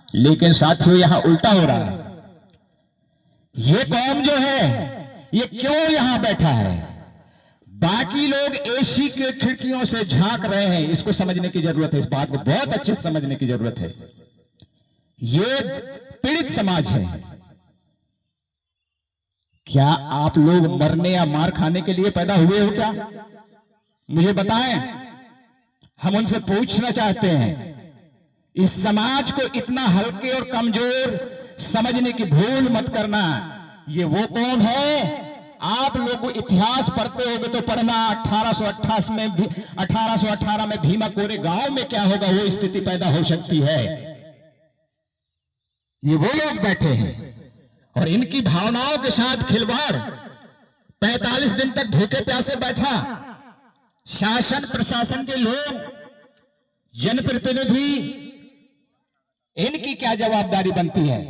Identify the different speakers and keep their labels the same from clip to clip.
Speaker 1: लेकिन साथियों यहां उल्टा हो रहा है। ये कौम जो है ये क्यों यहां बैठा है? बाकी लोग एसी के खिड़कियों से झांक रहे हैं, इसको समझने की जरूरत है, इस बात को बहुत अच्छे से समझने की जरूरत है। ये पीड़ित समाज है। क्या आप लोग मरने या मार खाने के लिए पैदा हुए हो क्या? मुझे बताएं, हम उनसे पूछना चाहते हैं। इस समाज को इतना हल्के और कमजोर समझने की भूल मत करना। ये वो कौन है? आप लोग इतिहास पढ़ते होंगे तो पढ़ना 1818 में भीमा कोरे गांव में क्या होगा, वो स्थिति पैदा हो सकती है। ये वो लोग बैठे हैं और इनकी भावनाओं के साथ खिलवाड़। 45 दिन तक भूखे प्यासे बैठा शासन प्रशासन के लोग, जनप्रतिनिधि, इनकी क्या जवाबदारी बनती है?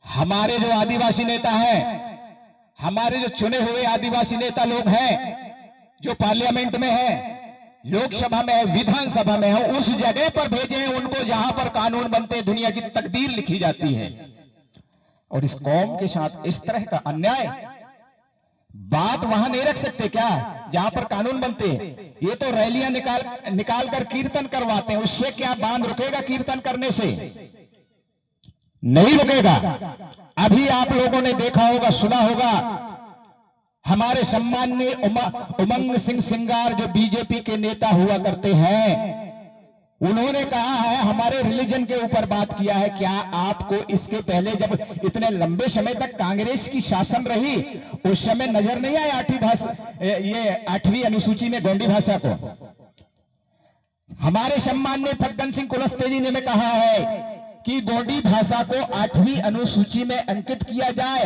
Speaker 1: हमारे जो आदिवासी नेता हैं, हमारे जो चुने हुए आदिवासी नेता लोग हैं, जो पार्लियामेंट में हैं, लोकसभा में है, विधानसभा में है, उस जगह पर भेजे हैं उनको जहां पर कानून बनते, दुनिया की तकदीर लिखी जाती है। और इस कौम के साथ इस तरह का अन्याय, बात वहां नहीं रख सकते क्या जहां पर कानून बनते? ये तो रैलियां निकाल कर कीर्तन करवाते हैं, उससे क्या बांध रुकेगा? कीर्तन करने से नहीं रुकेगा। अभी आप लोगों ने देखा होगा, सुना होगा, हमारे सम्माननीय उमंग सिंह सिंगार जो बीजेपी के नेता हुआ करते हैं, उन्होंने कहा है, हमारे रिलीजन के ऊपर बात किया है। क्या आपको इसके पहले जब इतने लंबे समय तक कांग्रेस की शासन रही, उस समय नजर नहीं आया ये 8वीं अनुसूची में गोंडी भाषा को? हमारे सम्माननीय फग्गन सिंह कुलस्ते जी ने कहा है कि गोंडी भाषा को 8वीं अनुसूची में अंकित किया जाए।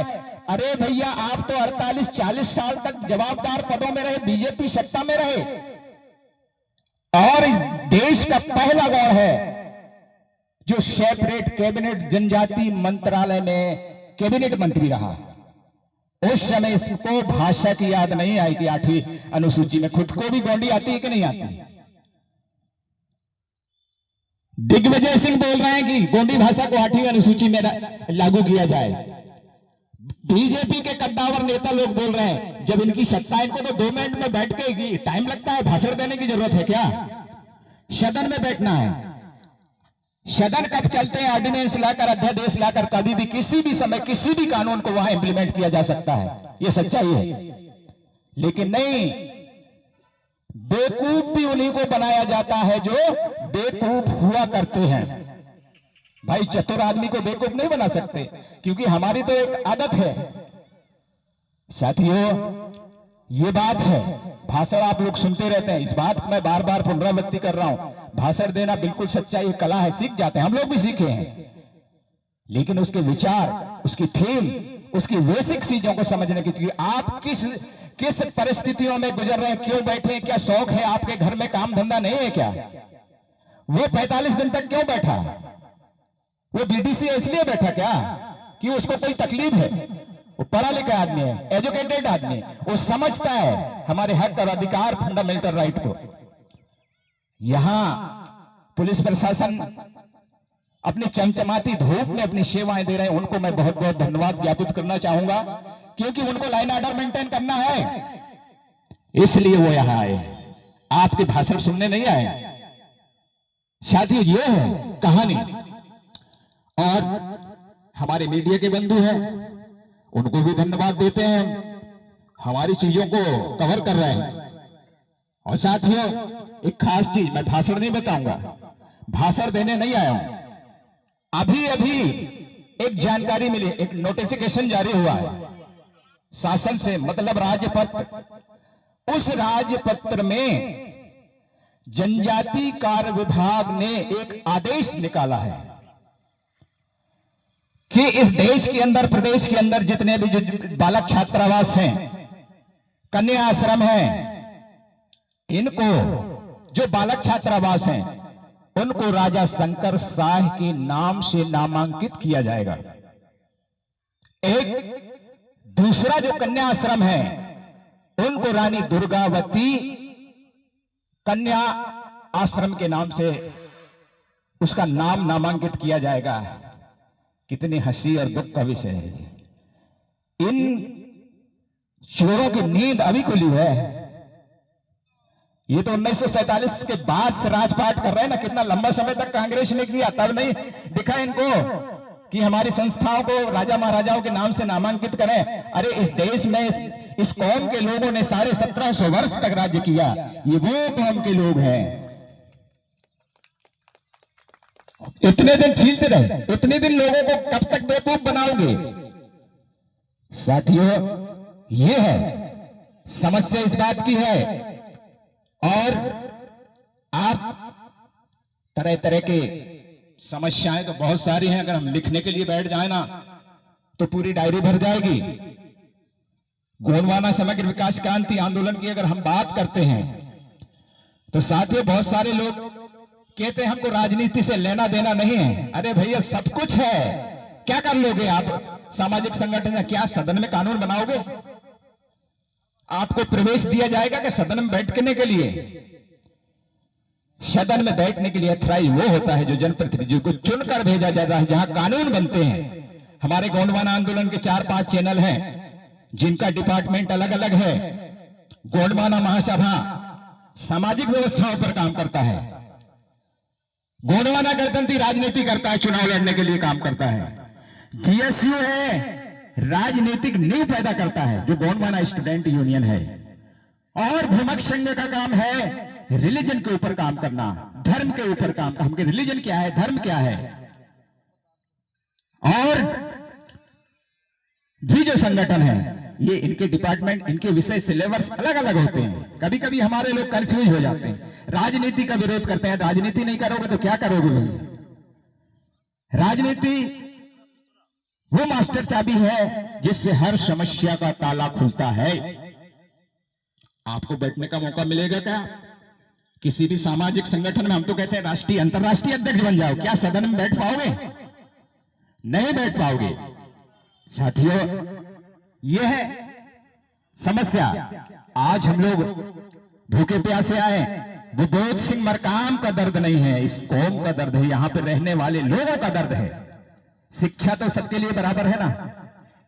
Speaker 1: अरे भैया, आप तो 48-40 साल तक जवाबदार पदों में रहे, बीजेपी सत्ता में रहे, और इस देश का पहला गांव है जो सेपरेट कैबिनेट जनजाति मंत्रालय में कैबिनेट मंत्री रहा। उस समय इसको भाषा की याद नहीं आई कि 8वीं अनुसूची में। खुद को भी गोंडी आती है कि नहीं आती? दिग्विजय सिंह बोल रहे हैं कि गोंडी भाषा को 8वीं अनुसूची में लागू किया जाए। बीजेपी के कद्दावर नेता लोग बोल रहे हैं, जब इनकी सत्ता, इनको तो 2 मिनट में बैठ के टाइम लगता है, भाषण देने की जरूरत है क्या? सदन में बैठना है। सदन कब चलते हैं? ऑर्डिनेंस लाकर, अध्यादेश लाकर, कभी भी किसी भी समय किसी भी कानून को वहां इंप्लीमेंट किया जा सकता है, ये सच्चाई है। लेकिन नहीं, बेवकूफ भी उन्हीं को बनाया जाता है जो बेवकूफ हुआ करते हैं। भाई, चतुर आदमी को बेवकूफ नहीं बना सकते, क्योंकि हमारी तो एक आदत है। साथियों, ये बात है, भाषण आप लोग सुनते रहते हैं, इस बात को मैं बार बार पुनरावृत्ति कर रहा हूं। भाषण देना बिल्कुल सच्चाई कला है, सीख जाते हैं, हम लोग भी सीखे हैं। लेकिन उसके विचार, उसकी थीम, उसकी बेसिक चीजों को समझने की, आप किस परिस्थितियों में गुजर रहे हैं, क्यों बैठे हैं, क्या शौक है आपके, घर में काम धंधा नहीं है क्या? वो 45 दिन तक क्यों बैठा? वो बीडीसी इसलिए बैठा क्या कि उसको कोई तकलीफ है? वो पढ़ा लिखा आदमी है, एजुकेटेड आदमी है, वो समझता है हमारे हक और अधिकार, फंडामेंटल राइट को। यहां पुलिस प्रशासन अपनी चमचमाती धूप में अपनी सेवाएं दे रहे हैं, उनको मैं बहुत बहुत धन्यवाद ज्ञापित करना चाहूंगा, क्योंकि उनको लाइन ऑर्डर मेंटेन करना है, इसलिए वो यहां आए, आपके भाषण सुनने नहीं आए। साथियों, ये है कहानी। और हमारे मीडिया के बंधु हैं, उनको भी धन्यवाद देते हैं, हमारी चीजों को कवर कर रहे हैं। और साथियों, एक खास चीज, मैं भाषण नहीं बताऊंगा, भाषण देने नहीं आया हूं। अभी अभी एक जानकारी मिली, एक नोटिफिकेशन जारी हुआ है शासन से, मतलब राजपत्र। उस राजपत्र में जनजाति कार्य विभाग ने एक आदेश निकाला है कि इस देश के अंदर, प्रदेश के अंदर जितने भी जो बालक छात्रावास हैं, कन्या आश्रम हैं, इनको, जो बालक छात्रावास हैं, उनको राजा शंकर शाह के नाम से नामांकित किया जाएगा। एक दूसरा जो कन्या आश्रम है, उनको रानी दुर्गावती कन्या आश्रम के नाम से उसका नाम नामांकित किया जाएगा। कितनी हंसी और दुख का विषय है। इन चोरों की नींद अभी खुली है। ये तो 1947 के बाद से राजपाट कर रहे हैं ना। कितना लंबा समय तक कांग्रेस ने किया, तब नहीं दिखा इनको कि हमारी संस्थाओं को राजा महाराजाओं के नाम से नामांकित करें। अरे इस देश में इस कौम के लोगों ने 1750 वर्ष तक राज्य किया। ये वो कौम के लोग हैं। इतने दिन छीनते रहे, इतने दिन लोगों को कब तक बेवकूफ बनाओगे? साथियों, ये है समस्या, इस बात की है। और आप तरह तरह के समस्याएं तो बहुत सारी हैं। अगर हम लिखने के लिए बैठ जाए ना तो पूरी डायरी भर जाएगी। गोंडवाना समग्र विकास क्रांति आंदोलन की अगर हम बात करते हैं तो साथियों बहुत सारे लोग कहते हैं हमको राजनीति से लेना देना नहीं है। अरे भैया सब कुछ है। क्या कर लोगे आप? सामाजिक संगठन या क्या सदन में कानून बनाओगे? आपको प्रवेश दिया जाएगा कि सदन में बैठने के लिए? सदन में बैठने के लिए अथराइज वो होता है जो जनप्रतिनिधि को चुनकर भेजा जाता है, जहां कानून बनते हैं। हमारे गोंडवाना आंदोलन के 4-5 चैनल हैं जिनका डिपार्टमेंट अलग अलग है। गोंडवाना महासभा सामाजिक व्यवस्थाओं पर काम करता है। गोंडवाना गणतंत्री राजनीति करता है, चुनाव लड़ने के लिए काम करता है। जीएसयू है, राजनीतिक नींव पैदा करता है, जो गोंडवाना स्टूडेंट यूनियन है। और भ्रमक संघ का काम है रिलीजन के ऊपर काम करना, धर्म के ऊपर काम। हमके रिलीजन क्या है, धर्म क्या है। और भी जो संगठन है, ये इनके डिपार्टमेंट, इनके विषय सिलेबस अलग अलग होते हैं। कभी कभी हमारे लोग कंफ्यूज हो जाते हैं, राजनीति का विरोध करते हैं। राजनीति नहीं करोगे तो क्या करोगे भाई? राजनीति वो मास्टर चाबी है जिससे हर समस्या का ताला खुलता है। आपको बैठने का मौका मिलेगा क्या किसी भी सामाजिक संगठन में? हम तो कहते हैं राष्ट्रीय अंतरराष्ट्रीय अध्यक्ष बन जाओ। क्या सदन में बैठ पाओगे? नहीं बैठ पाओगे। साथियों, यह है समस्या। आज हम लोग भूखे प्यासे आए। वो बोध सिंह मरकाम का दर्द नहीं है, इस कौम का दर्द है, यहां पर रहने वाले लोगों का दर्द है। शिक्षा तो सबके लिए बराबर है ना।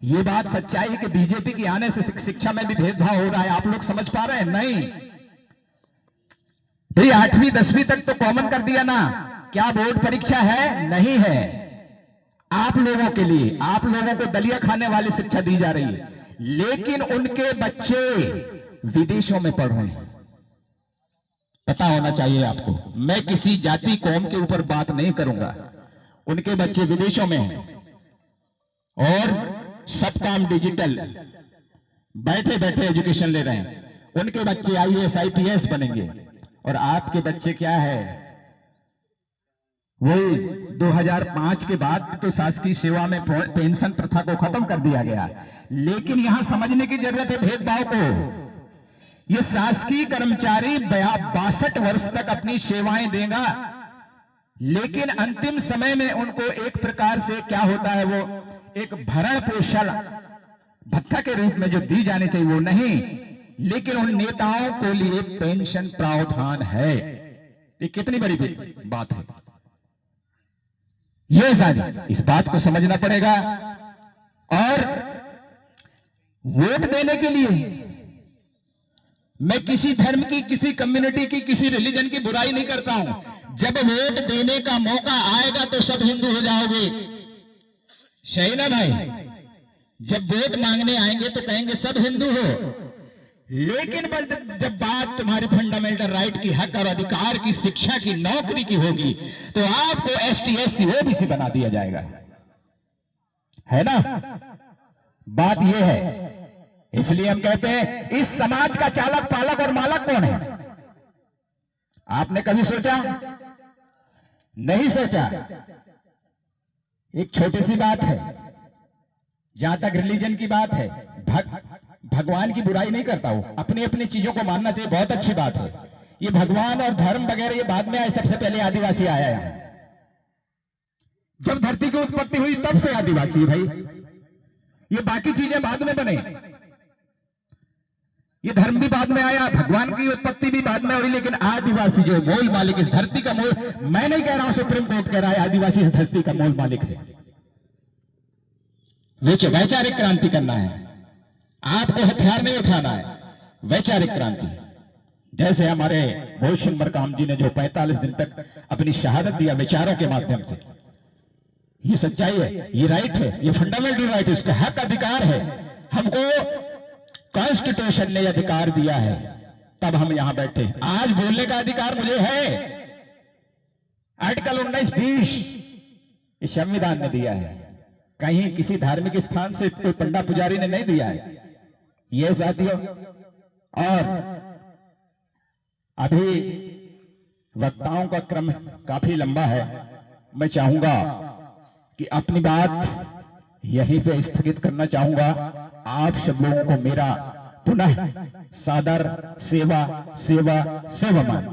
Speaker 1: ये बात सच्चाई है कि बीजेपी के आने से शिक्षा में भी भेदभाव हो रहा है। आप लोग समझ पा रहे हैं? नहीं भाई, 8वीं 10वीं तक तो कॉमन कर दिया ना। क्या बोर्ड परीक्षा है? नहीं है। आप लोगों के लिए, आप लोगों को दलिया खाने वाली शिक्षा दी जा रही है। लेकिन उनके बच्चे विदेशों में पढ़ रहे हैं। पता होना चाहिए आपको। मैं किसी जाति कौम के ऊपर बात नहीं करूंगा। उनके बच्चे विदेशों में हैं और सब काम डिजिटल, बैठे बैठे एजुकेशन ले रहे हैं। उनके बच्चे आईएएस आईपीएस बनेंगे और आपके बच्चे क्या है? वही 2005 के बाद तो शासकीय सेवा में पेंशन प्रथा को खत्म कर दिया गया। लेकिन यहां समझने की जरूरत है भेदभाव को। ये शासकीय कर्मचारी 62 वर्ष तक अपनी सेवाएं देगा, लेकिन अंतिम समय में उनको एक प्रकार से क्या होता है, वो एक भरण पोषण भत्ता के रूप में जो दी जानी चाहिए वो नहीं। लेकिन उन नेताओं को लिए पेंशन प्रावधान है। ये कितनी बड़ी बात है। ये सारी इस बात को समझना पड़ेगा। और वोट देने के लिए मैं किसी धर्म की, किसी कम्युनिटी की, किसी रिलीजन की बुराई नहीं करता हूं। जब वोट देने का मौका आएगा तो सब हिंदू हो जाओगे। सही ना भाई? जब वोट मांगने आएंगे तो कहेंगे सब हिंदू हो। लेकिन जब बात तुम्हारी फंडामेंटल राइट की, हक और अधिकार की, शिक्षा की, नौकरी की होगी तो आपको एसटी एससी ओबीसी बना दिया जाएगा। है ना? बात यह है। इसलिए हम कहते हैं इस समाज का चालक, पालक और मालक कौन है? आपने कभी सोचा? नहीं सोचा। एक छोटी सी बात है, जहां तक रिलीजन की बात है, भगवान की बुराई नहीं करता हूं, अपनी अपनी चीजों को मानना चाहिए, बहुत अच्छी बात है। ये भगवान और धर्म वगैरह ये बाद में आए, सबसे पहले आदिवासी आया यहां। जब धरती की उत्पत्ति हुई तब से आदिवासी भाई, ये बाकी चीजें बाद में बने। ये धर्म भी बाद में आया, भगवान की उत्पत्ति भी बाद में हुई, लेकिन आदिवासी जो मूल मालिक इस धरती का मूल, मैं नहीं कह रहा हूं, सुप्रीम कोर्ट कह रहा है आदिवासी इस धरती का मूल मालिक है। वैचारिक क्रांति करना है। आपको हथियार नहीं उठाना है, वैचारिक क्रांति। जैसे हमारे भूषण बरकाम जी ने जो 45 दिन तक अपनी शहादत दिया विचारों के माध्यम से, ये सच्चाई है, ये राइट है, ये फंडामेंटल राइट है, इसका हक अधिकार है। हमको कॉन्स्टिट्यूशन ने अधिकार दिया है, तब हम यहां बैठे। आज बोलने का अधिकार मुझे है, आर्टिकल 19-20 इस संविधान ने दिया है, कहीं किसी धार्मिक स्थान से कोई पंडा पुजारी ने नहीं दिया है। ये साथियों, और अभी वक्ताओं का क्रम काफी लंबा है, मैं चाहूंगा कि अपनी बात यहीं पे स्थगित करना चाहूंगा। आप सब लोगों को मेरा पुनः सादर सेवा सेवा सेवामान।